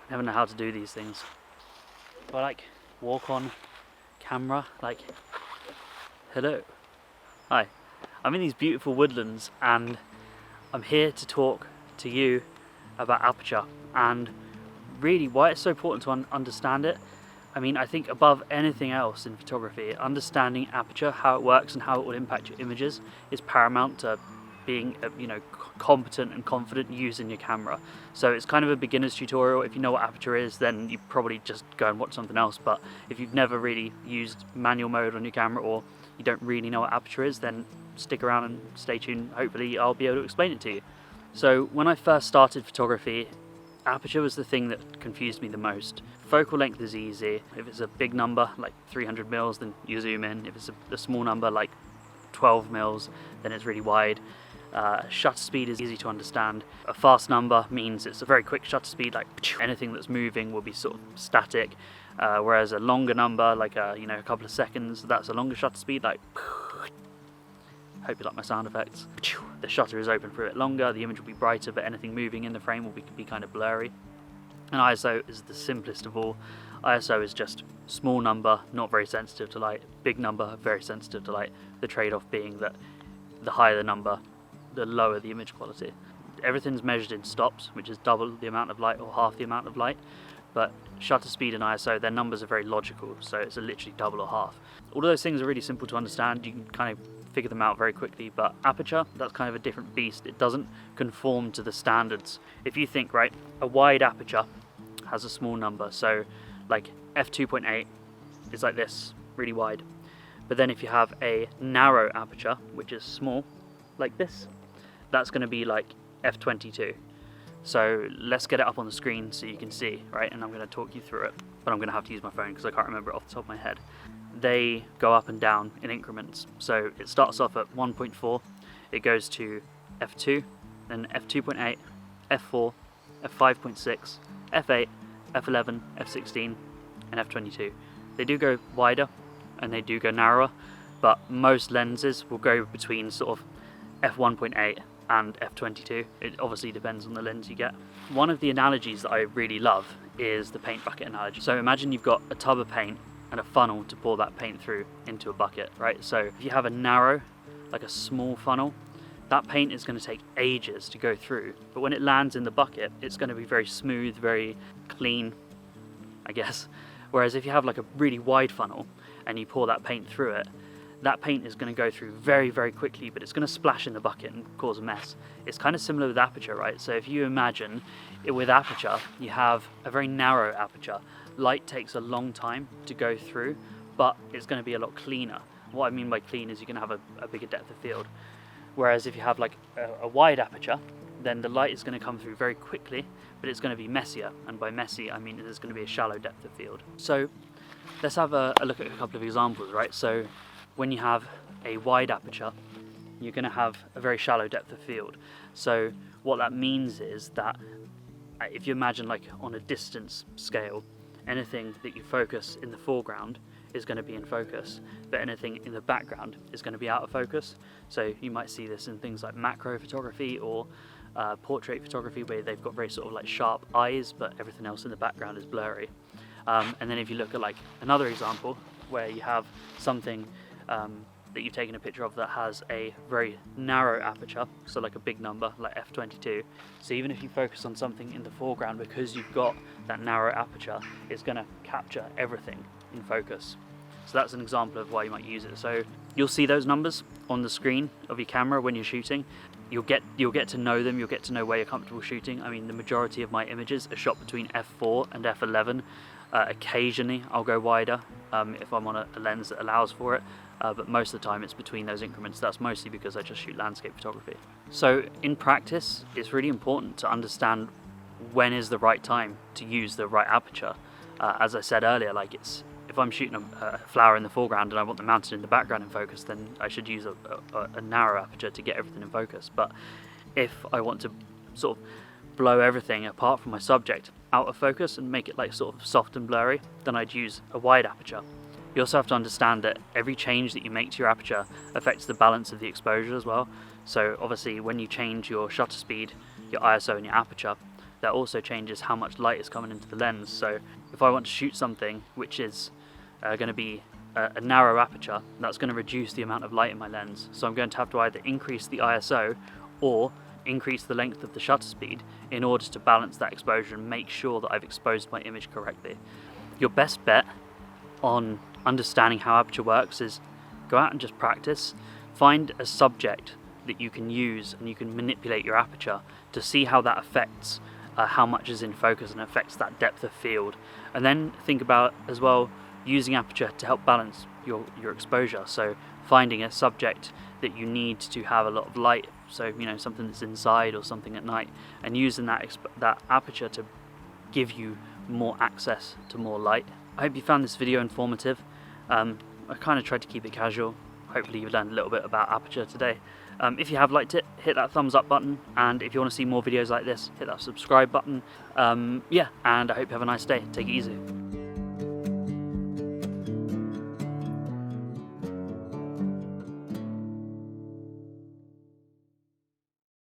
never know how to do these things. If I like walk on camera, like, hello, hi, I'm in these beautiful woodlands and I'm here to talk to you about aperture and really why it's so important to understand it. I mean, I think above anything else in photography, understanding aperture, how it works and how it will impact your images is paramount to being, competent and confident using your camera. So it's kind of a beginner's tutorial. If you know what aperture is, then you probably just go and watch something else. But if you've never really used manual mode on your camera, or you don't really know what aperture is, then stick around and stay tuned. Hopefully I'll be able to explain it to you. So when I first started photography, aperture was the thing that confused me the most. Focal length is easy. If it's a big number like 300 mils, then you zoom in. If it's a small number like 12 mils, then it's really wide. Shutter speed is easy to understand. A fast number means it's a very quick shutter speed, like anything that's moving will be sort of static, whereas a longer number, like a couple of seconds, that's a longer shutter speed, like hope you like my sound effects. The shutter is open for a bit longer, the image will be brighter, but anything moving in the frame will be kind of blurry. And ISO is the simplest of all. ISO is just small number, not very sensitive to light, big number, very sensitive to light. The trade-off being that the higher the number, the lower the image quality. Everything's measured in stops, which is double the amount of light or half the amount of light, but shutter speed and ISO, their numbers are very logical, so it's literally double or half. All of those things are really simple to understand, you can kind of figure them out very quickly, but aperture, that's kind of a different beast. It doesn't conform to the standards. If you think, right, a wide aperture has a small number, so like f2.8 is like this, really wide. But then if you have a narrow aperture, which is small, like this, that's going to be like f22. So let's get it up on the screen so you can see, right? And I'm going to talk you through it, but I'm going to have to use my phone because I can't remember it off the top of my head. They go up and down in increments. So it starts off at 1.4, it goes to f2, then f2.8, f4, f5.6, f8, f11, f16, and f22. They do go wider and they do go narrower, but most lenses will go between sort of f1.8 and f22. It obviously depends on the lens you get. One of the analogies that I really love is the paint bucket analogy. So imagine you've got a tub of paint and a funnel to pour that paint through into a bucket, right? So if you have a narrow, like a small funnel, that paint is going to take ages to go through, but when it lands in the bucket, it's going to be very smooth, very clean, I guess. Whereas if you have like a really wide funnel and you pour that paint through it, that paint is going to go through very, very quickly, but it's going to splash in the bucket and cause a mess. It's kind of similar with aperture, right? So if you imagine with aperture, you have a very narrow aperture. Light takes a long time to go through, but it's going to be a lot cleaner. What I mean by clean is you're going to have a bigger depth of field. Whereas if you have like a wide aperture, then the light is going to come through very quickly, but it's going to be messier. And by messy, I mean there's going to be a shallow depth of field. So let's have a look at a couple of examples, right? So when you have a wide aperture, you're going to have a very shallow depth of field. So what that means is that if you imagine like on a distance scale, anything that you focus in the foreground is going to be in focus, but anything in the background is going to be out of focus. So you might see this in things like macro photography or portrait photography, where they've got very sort of like sharp eyes, but everything else in the background is blurry. And then if you look at like another example where you have something that you've taken a picture of that has a very narrow aperture, so like a big number like f22, so even if you focus on something in the foreground, because you've got that narrow aperture, it's going to capture everything in focus. So that's an example of why you might use it. So you'll see those numbers on the screen of your camera when you're shooting. You'll get to know them, you'll get to know where you're comfortable shooting. I mean, the majority of my images are shot between f4 and f11. Occasionally I'll go wider if I'm on a lens that allows for it, but most of the time it's between those increments. That's mostly because I just shoot landscape photography. So in practice, it's really important to understand when is the right time to use the right aperture. As I said earlier, like if I'm shooting a flower in the foreground and I want the mountain in the background in focus, then I should use a narrow aperture to get everything in focus. But if I want to sort of blow everything apart from my subject out of focus and make it like sort of soft and blurry, then I'd use a wide aperture. You also have to understand that every change that you make to your aperture affects the balance of the exposure as well. So obviously when you change your shutter speed, your ISO and your aperture, that also changes how much light is coming into the lens. So if I want to shoot something which is going to be a narrow aperture, that's going to reduce the amount of light in my lens. So I'm going to have to either increase the ISO or increase the length of the shutter speed in order to balance that exposure and make sure that I've exposed my image correctly. Your best bet on understanding how aperture works is go out and just practice. Find a subject that you can use and you can manipulate your aperture to see how that affects how much is in focus and affects that depth of field. And then think about as well using aperture to help balance your exposure. So finding a subject that you need to have a lot of light, so you know, something that's inside or something at night, and using that aperture to give you more access to more light. I hope you found this video informative. I kind of tried to keep it casual. Hopefully you've learned a little bit about aperture today. If you have liked it, hit that thumbs up button, and if you want to see more videos like this, hit that subscribe button. Yeah, and I hope you have a nice day. Take it easy.